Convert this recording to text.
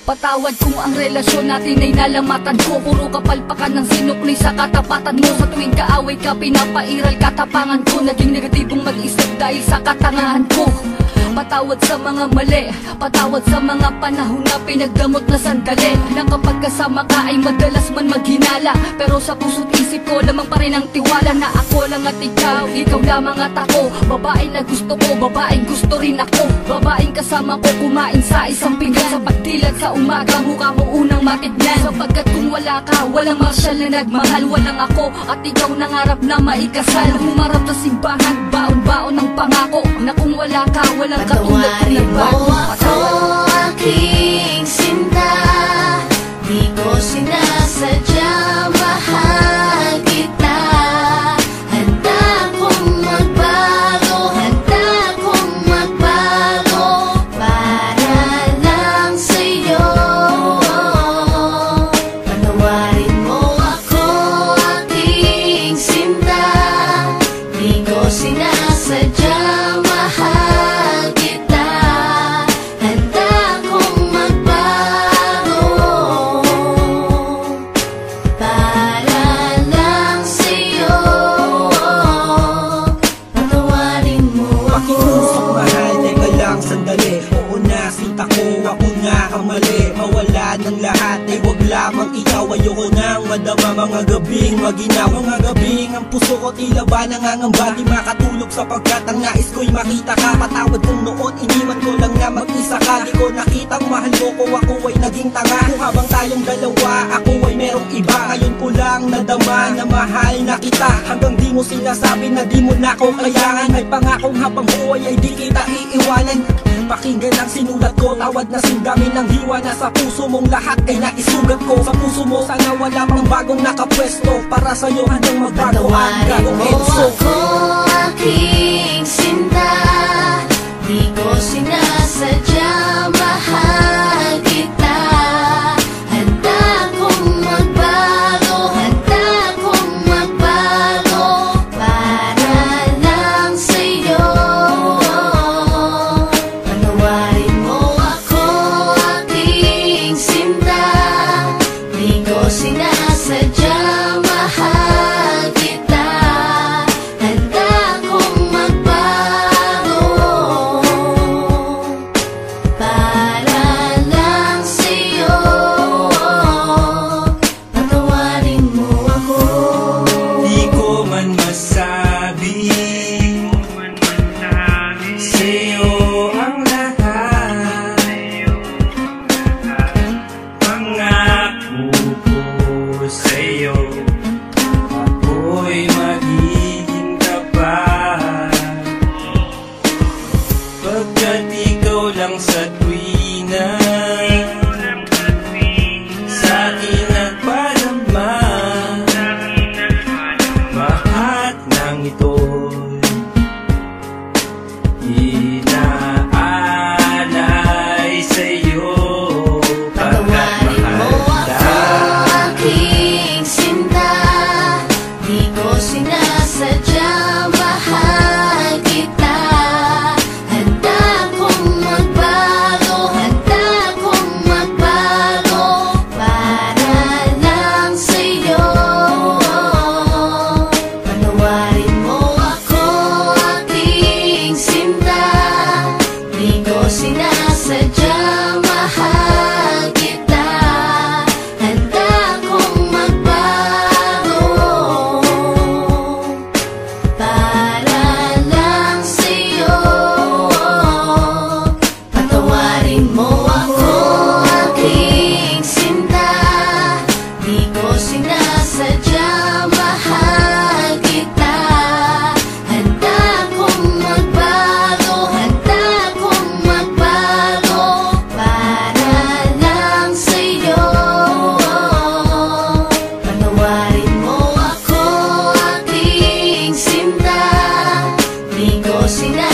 Patawad kung ang relasyon natin ay nalamatan ko. Puro kapalpakan ng sinukli sa katapatan mo. Sa tuwing kaaway ka, pinapairal katapangan ko. Naging negatibong mag-isip dahil sa katangahan ko. Patawad sa mga mali, patawad sa mga panahon na pinagdamot na sandali. Na kapag kasama ka ay madalas man maghinala, pero sa puso't isip ko lamang pa rin ang tiwala na ako lang at ikaw, ikaw lamang at ako. Babae na gusto ko, babaeng gusto rin ako. Babaeng kasama ko kumain sa isang pinggan. Sa pagdilat sa umaga, mukha mo unang matignan. Sapagkat kung wala ka, walang marsyal na nagmahal. Walang ako at ikaw nangarap na maikasal. Humarap sa simbahan, baon-baon ng pangako na kung wala ka, walang patawarin mo ako, aking sinta. Di ko sinasadya, mahal kita. Handa kong magbago, handa kong magbago para lang sa'yo. Patawarin mo ako, aking sinta. Di ko sinasadya, mahal kita. Handa kong magbago para lang sa'yo. Patawarin mo ako. Pakiusap mahal, teka lang sandali. Oo na, sinta ko, ako nga ang mali. Mawala ng lahat, ay wag lamang ikaw. Ayoko nang madama mga gabing maginaw. Mga gabing ang puso ko tila ba nangangamba. Di makatulog sapagkat ang nais ko'y makita ka. Patawad kung noon, iniwan ko lang na mag-isa ka. Di ko nakitang mahal mo ko, ako ay naging tanga. Kung habang tayong dalawa, ako ay merong iba. Ngayon ko lang nadama na mahal na kita. Hanggang di mo sinasabi na di mo na ko kailangan. May pangakong habang buhay ay di kita iiwanan. Pakinggan ang sinulat ko, tawad na singgamin ng hiwa. Na sa puso mong lahat ay naisugat ko. Sa puso mo sana wala pang bagong nakapwesto. Para sa'yo handang magbago ang gagong edso. Ako, aking sinta. Di ko sinasadya, mahal kita. Handa kong magbago, handa kong magbago para lang sa'yo. Patawarin mo ako, aking sinta. Di ko sinasadya, mahal kita. Handa kong magbago para lang sa'yo. Patawarin mo ako. Di ko man masabi sa'yo ang lahat. Pangako ko sa'yo, ako'y magiging tapat. Pagkat ikaw lang sa tuwina sa akin nagpadama. Lahat ng ito'y inaalay sa'yo. Patawarin mo ako, aking sinta. Di ko sinasadya, mahal kita. Handa kong magbago, handa kong magbago para lang sa'yo. Patawarin mo ako, aking sinta. Di ko sinasadya, mahal kita. Handa kong magbago para lang sa'yo. Patawarin mo ako, aking sinta. Di ko sinasadya, mahal kita. Handa kong magbago, handa kong magbago para lang sa'yo. Patawarin mo ako, aking sinta. Di ko sinasadya,